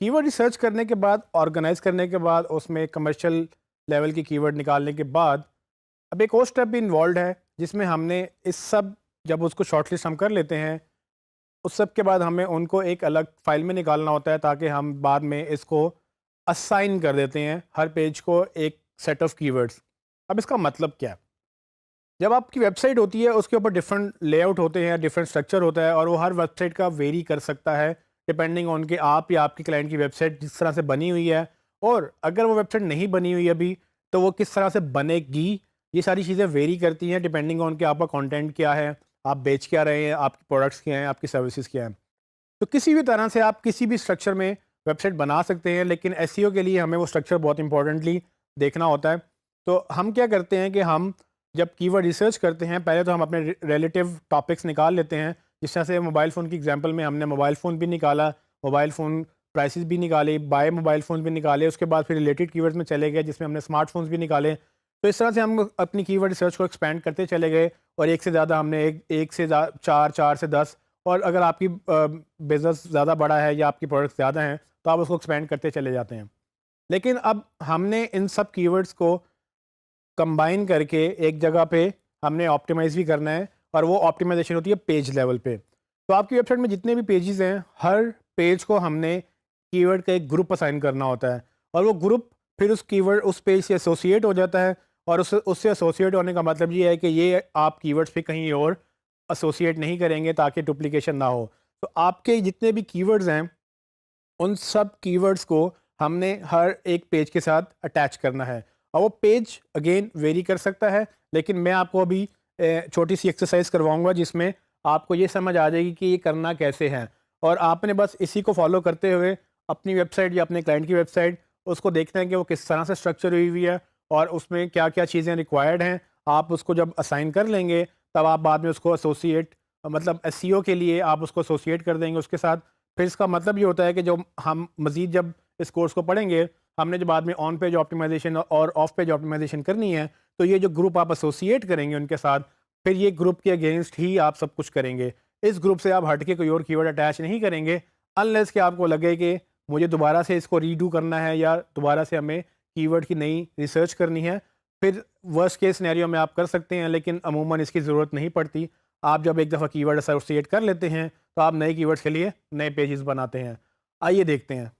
Keyword research करने के बाद, ऑर्गेनाइज करने के बाद, उसमें कमर्शियल लेवल की कीवर्ड निकालने के बाद अब एक और स्टेप भी इन्वॉल्व है, जिसमें हमने इस सब जब उसको शॉर्टलिस्ट हम कर लेते हैं, उस सब के बाद हमें उनको एक अलग फाइल में निकालना होता है, ताकि हम बाद में इसको असाइन कर देते हैं हर पेज को एक सेट ऑफ कीवर्ड्स। अब इसका मतलब क्या है? जब आपकी वेबसाइट होती है उसके ऊपर डिफरेंट लेआउट होते हैं, डिफरेंट स्ट्रक्चर होता है, और वो हर वेबसाइट का वेरी कर सकता है डिपेंडिंग ऑन कि आप या आपके क्लाइंट की वेबसाइट जिस तरह से बनी हुई है, और अगर वो वेबसाइट नहीं बनी हुई अभी तो वो किस तरह से बनेगी। ये सारी चीज़ें वेरी करती हैं डिपेंडिंग ऑन कि आपका कंटेंट क्या है, आप बेच क्या रहे हैं, आपके प्रोडक्ट्स क्या हैं, आपकी सर्विसेज क्या हैं। तो किसी भी तरह से आप किसी भी स्ट्रक्चर में वेबसाइट बना सकते हैं, लेकिन एसईओ के लिए हमें वो स्ट्रक्चर बहुत इंपॉर्टेंटली देखना होता है। तो हम क्या करते हैं कि हम जब कीवर्ड रिसर्च करते हैं, पहले तो हम अपने रिलेटिव टॉपिक्स निकाल लेते हैं। जिस तरह से मोबाइल फ़ोन की एग्जांपल में हमने मोबाइल फ़ोन भी निकाला, मोबाइल फ़ोन प्राइसेस भी निकाले, बाय मोबाइल फ़ोन भी निकाले, उसके बाद फिर रिलेटेड कीवर्ड्स में चले गए जिसमें हमने स्मार्टफ़ोन्स भी निकाले। तो इस तरह से हम अपनी कीवर्ड रिसर्च को एक्सपेंड करते चले गए, और एक से ज़्यादा हमने एक से चार, चार से 10, और अगर आपकी बिज़नेस ज़्यादा बड़ा है या आपकी प्रोडक्ट्स ज़्यादा हैं तो आप उसको एक्सपेंड करते चले जाते हैं। लेकिन अब हमने इन सब कीवर्ड्स को कंबाइन करके एक जगह पे हमने ऑप्टिमाइज़ भी करना है, और वो ऑप्टिमाइजेशन होती है पेज लेवल पे। तो आपकी वेबसाइट में जितने भी पेजेस हैं, हर पेज को हमने कीवर्ड का एक ग्रुप असाइन करना होता है, और वो ग्रुप फिर उस कीवर्ड उस पेज से एसोसिएट हो जाता है। और उससे एसोसिएट होने का मतलब ये है कि ये आप कीवर्ड्स पे कहीं और एसोसिएट नहीं करेंगे ताकि डुप्लीकेशन ना हो। तो आपके जितने भी कीवर्ड्स हैं, उन सब कीवर्ड्स को हमने हर एक पेज के साथ अटैच करना है, और वो पेज अगेन वेरी कर सकता है। लेकिन मैं आपको अभी छोटी सी एक्सरसाइज करवाऊंगा जिसमें आपको ये समझ आ जाएगी कि ये करना कैसे है, और आपने बस इसी को फॉलो करते हुए अपनी वेबसाइट या अपने क्लाइंट की वेबसाइट उसको देखना है कि वो किस तरह से स्ट्रक्चर हुई हुई है, और उसमें क्या क्या चीज़ें रिक्वायर्ड हैं। आप उसको जब असाइन कर लेंगे, तब आप बाद में उसको एसोसिएट, मतलब एसईओ के लिए आप उसको एसोसिएट कर देंगे उसके साथ। फिर इसका मतलब ये होता है कि जो हम मज़ीद जब इस कोर्स को पढ़ेंगे, हमने जो बाद में ऑन पेज ऑप्टिमाइजेशन और ऑफ पेज ऑप्टिमाइजेशन करनी है, तो ये जो ग्रुप आप एसोसिएट करेंगे उनके साथ, फिर ये ग्रुप के अगेंस्ट ही आप सब कुछ करेंगे। इस ग्रुप से आप हट के कोई और कीवर्ड अटैच नहीं करेंगे, अनलेस कि आपको लगे कि मुझे दोबारा से इसको रीडू करना है या दोबारा से हमें कीवर्ड की नई रिसर्च करनी है। फिर वर्स्ट केस सिनेरियो में आप कर सकते हैं, लेकिन अमूमन इसकी ज़रूरत नहीं पड़ती। आप जब एक दफ़ा कीवर्ड एसोसिएट कर लेते हैं, तो आप नए कीवर्ड्स के लिए नए पेजेस बनाते हैं। आइए देखते हैं।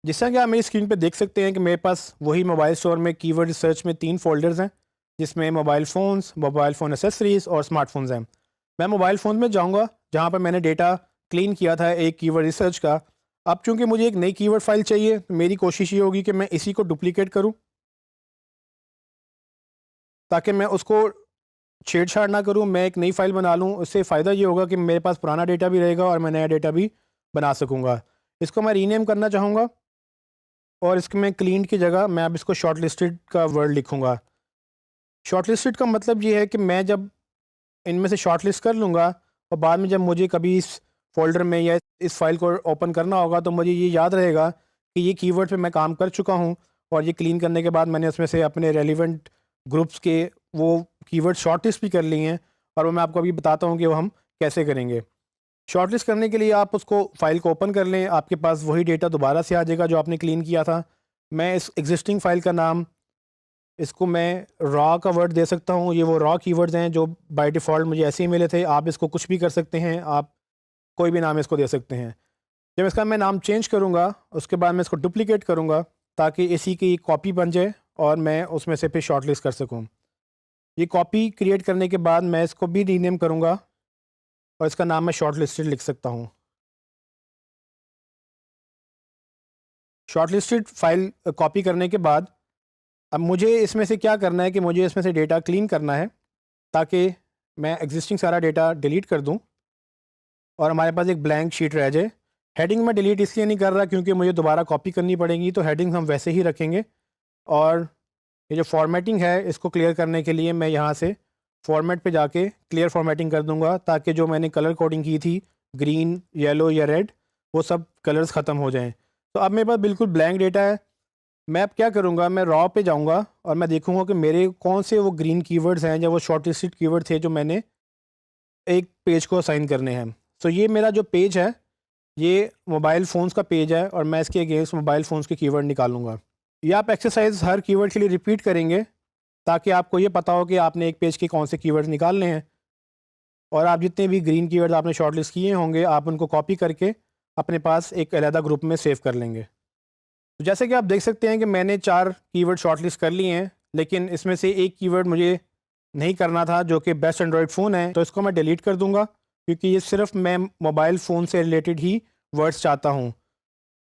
जिस तरह कि आप मेरी स्क्रीन पे देख सकते हैं कि मेरे पास वही मोबाइल स्टोर में कीवर्ड रिसर्च में 3 फ़ोल्डर्स हैं, जिसमें mobile phones, mobile phone accessories और स्मार्टफ़ोन्स हैं। मैं मोबाइल फ़ोन में जाऊँगा, जहाँ पर मैंने डेटा क्लीन किया था एक कीवर्ड रिसर्च का। अब चूँकि मुझे एक नई कीवर्ड फ़ाइल चाहिए, तो मेरी कोशिश ये होगी कि मैं इसी को डुप्लिकेट करूँ, ताकि मैं उसको छेड़छाड़ ना करूँ, मैं एक नई फ़ाइल बना लूँ। उससे फ़ायदा ये होगा कि मेरे पास पुराना डेटा भी रहेगा और मैं नया डेटा भी बना सकूँगा। इसको मैं रीनेम करना चाहूँगा, और इसमें क्लीन की जगह मैं अब इसको शॉर्ट लिस्टेड का वर्ड लिखूँगा। शॉर्ट लिस्टेड का मतलब ये है कि मैं जब इनमें से शॉर्ट लिस्ट कर लूँगा, और बाद में जब मुझे कभी इस फ़ोल्डर में या इस फ़ाइल को ओपन करना होगा, तो मुझे ये याद रहेगा कि ये कीवर्ड पे मैं काम कर चुका हूँ, और ये क्लीन करने के बाद मैंने उसमें से अपने रेलिवेंट ग्रुप्स के वो कीवर्ड शॉर्ट लिस्ट भी कर लिए हैं, और वो मैं आपको अभी बताता हूँ कि वो हम कैसे करेंगे। शॉर्ट लिस्ट करने के लिए आप उसको फ़ाइल को ओपन कर लें, आपके पास वही डेटा दोबारा से आ जाएगा जो आपने क्लीन किया था। मैं इस एग्जिस्टिंग फ़ाइल का नाम, इसको मैं रॉ का वर्ड दे सकता हूँ। ये वो रॉ कीवर्ड्स हैं जो बाय डिफ़ॉल्ट मुझे ऐसे ही मिले थे। आप इसको कुछ भी कर सकते हैं, आप कोई भी नाम इसको दे सकते हैं। जब इसका मैं नाम चेंज करूँगा, उसके बाद मैं इसको डुप्लिकेट करूँगा, ताकि इसी की कॉपी बन जाए और मैं उसमें से फिर शॉर्ट लिस्ट कर सकूँ। ये कॉपी क्रिएट करने के बाद मैं इसको भी रीनेम करूँगा, और इसका नाम मैं शॉर्ट लिस्टेड लिख सकता हूँ। शॉर्ट लिस्टेड फ़ाइल कॉपी करने के बाद अब मुझे इसमें से क्या करना है कि मुझे इसमें से डेटा क्लीन करना है, ताकि मैं एग्जिस्टिंग सारा डेटा डिलीट कर दूं और हमारे पास एक ब्लैंक शीट रह जाए। हेडिंग में डिलीट इसलिए नहीं कर रहा क्योंकि मुझे दोबारा कॉपी करनी पड़ेगी, तो हेडिंग हम वैसे ही रखेंगे। और ये जो फॉर्मेटिंग है, इसको क्लियर करने के लिए मैं यहाँ से फॉर्मेट पे जाके क्लियर फॉर्मेटिंग कर दूंगा, ताकि जो मैंने कलर कोडिंग की थी ग्रीन, येलो या रेड, वो सब कलर्स ख़त्म हो जाएं। तो अब मेरे पास बिल्कुल ब्लैंक डेटा है। मैं अब क्या करूँगा, मैं रॉ पे जाऊँगा और मैं देखूँगा कि मेरे कौन से वो ग्रीन कीवर्ड्स हैं या वो शॉर्ट लिस्टेड कीवर्ड थे जो मैंने एक पेज को असाइन करने हैं। सो ये मेरा जो पेज है, ये मोबाइल फ़ोन्स का पेज है और मैं इसके अगेंस्ट मोबाइल फ़ोन्स के कीवर्ड निकालूंगा। ये आप एक्सरसाइज हर कीवर्ड के लिए रिपीट करेंगे ताकि आपको ये पता हो कि आपने एक पेज के कौन से कीवर्ड्स निकालने हैं, और आप जितने भी ग्रीन कीवर्ड्स आपने शॉर्टलिस्ट किए होंगे आप उनको कॉपी करके अपने पास एक अलहदा ग्रुप में सेव कर लेंगे। तो जैसे कि आप देख सकते हैं कि मैंने 4 कीवर्ड शॉर्टलिस्ट कर लिए हैं, लेकिन इसमें से एक कीवर्ड मुझे नहीं करना था जो कि बेस्ट एंड्रॉयड फ़ोन है, तो इसको मैं डिलीट कर दूंगा क्योंकि ये सिर्फ मैं मोबाइल फ़ोन से रिलेटेड ही वर्ड्स चाहता हूँ।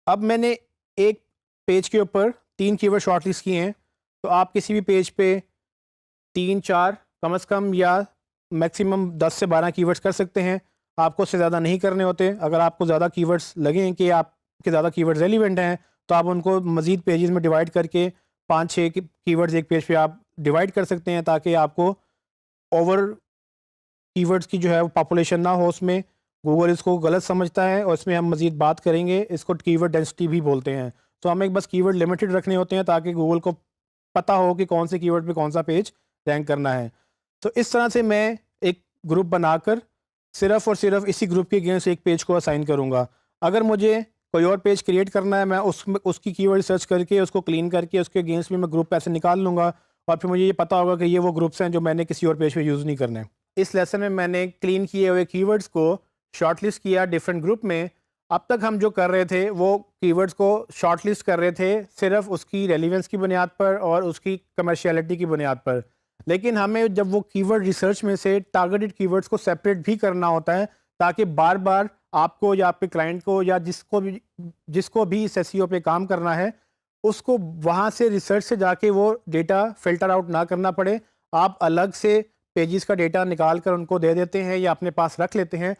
अब मैंने एक पेज के ऊपर 3 कीवर्ड शॉर्टलिस्ट किए हैं, तो आप किसी भी पेज पे 3-4 कम से कम या मैक्सिमम 10 से 12 कीवर्ड्स कर सकते हैं। आपको उससे ज़्यादा नहीं करने होते। अगर आपको ज़्यादा कीवर्ड्स लगें कि आपके ज़्यादा कीवर्ड्स रेलिवेंट हैं, तो आप उनको मज़ीद पेजेस में डिवाइड करके 5-6 कीवर्ड्स एक पेज पे आप डिवाइड कर सकते हैं ताकि आपको ओवर कीवर्ड्स की जो है वो पॉपुलेशन ना हो उसमें। गूगल इसको गलत समझता है और इसमें हम मज़ीद बात करेंगे, इसको कीवर्ड डेंसिटी भी बोलते हैं। तो हमें बस कीवर्ड लिमिटेड रखने होते हैं ताकि गूगल को पता हो कि कौन से कीवर्ड पे कौन सा पेज रैंक करना है। तो इस तरह से मैं एक ग्रुप बनाकर सिर्फ़ और सिर्फ इसी ग्रुप के अगेंस्ट एक पेज को असाइन करूँगा। अगर मुझे कोई और पेज क्रिएट करना है, मैं उसकी कीवर्ड सर्च करके उसको क्लीन करके उसके अगेंस्ट भी मैं ग्रुप ऐसे निकाल लूँगा और फिर मुझे ये पता होगा कि ये वो ग्रुप्स हैं जो मैंने किसी और पेज पे यूज़ नहीं करने। इस लेसन में मैंने क्लीन किए हुए कीवर्ड्स को शॉर्टलिस्ट किया डिफरेंट ग्रुप में। अब तक हम जो कर रहे थे वो कीवर्ड्स को शॉर्टलिस्ट कर रहे थे सिर्फ उसकी रेलिवेंस की बुनियाद पर और उसकी कमर्शियलिटी की बुनियाद पर, लेकिन हमें जब वो कीवर्ड रिसर्च में से टारगेटेड कीवर्ड्स को सेपरेट भी करना होता है ताकि बार बार आपको या आपके क्लाइंट को या जिसको भी इस एसईओ पे काम करना है उसको वहाँ से रिसर्च से जाके वो डेटा फ़िल्टर आउट ना करना पड़े। आप अलग से पेजेस का डेटा निकाल कर उनको दे देते हैं या अपने पास रख लेते हैं।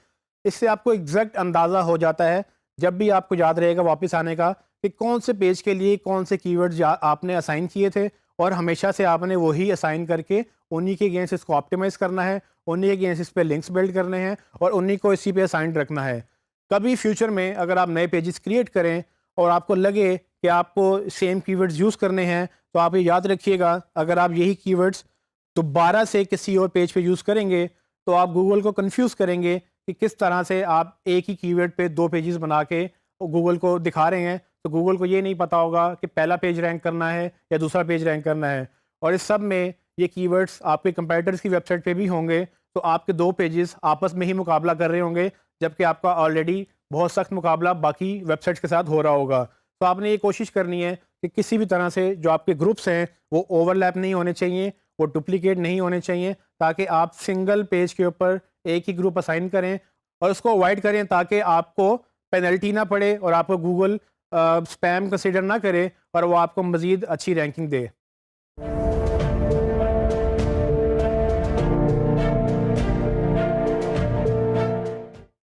इससे आपको एग्जैक्ट अंदाज़ा हो जाता है, जब भी आपको याद रहेगा वापस आने का, कि कौन से पेज के लिए कौन से कीवर्ड्स आपने असाइन किए थे और हमेशा से आपने वही असाइन करके उन्हीं के अगेंस्ट इसको ऑप्टिमाइज़ करना है, उन्हीं के अगेंस्ट इस पे लिंक्स बिल्ड करने हैं और उन्हीं को इसी पे असाइन रखना है। कभी फ्यूचर में अगर आप नए पेजेस क्रिएट करें और आपको लगे कि आपको सेम कीवर्ड्स यूज़ करने हैं, तो आप ये याद रखिएगा, अगर आप यही कीवर्ड्स दोबारा से किसी और पेज पे यूज़ करेंगे तो आप गूगल को कंफ्यूज करेंगे कि किस तरह से आप एक ही कीवर्ड पे 2 पेजेस बना के गूगल को दिखा रहे हैं। तो गूगल को ये नहीं पता होगा कि पहला पेज रैंक करना है या दूसरा पेज रैंक करना है, और इस सब में ये कीवर्ड्स आपके कंपैरेटर्स की वेबसाइट पे भी होंगे, तो आपके 2 पेजेस आपस में ही मुकाबला कर रहे होंगे जबकि आपका ऑलरेडी बहुत सख्त मुकाबला बाकी वेबसाइट्स के साथ हो रहा होगा। तो आपने ये कोशिश करनी है कि किसी भी तरह से जो आपके ग्रुप्स हैं वो ओवरलैप नहीं होने चाहिए, वो डुप्लीकेट नहीं होने चाहिए, ताकि आप सिंगल पेज के ऊपर एक ही ग्रुप असाइन करें और उसको अवॉइड करें ताकि आपको पेनल्टी ना पड़े और आपको गूगल स्पैम कंसीडर ना करे और वो आपको मज़ीद अच्छी रैंकिंग दे।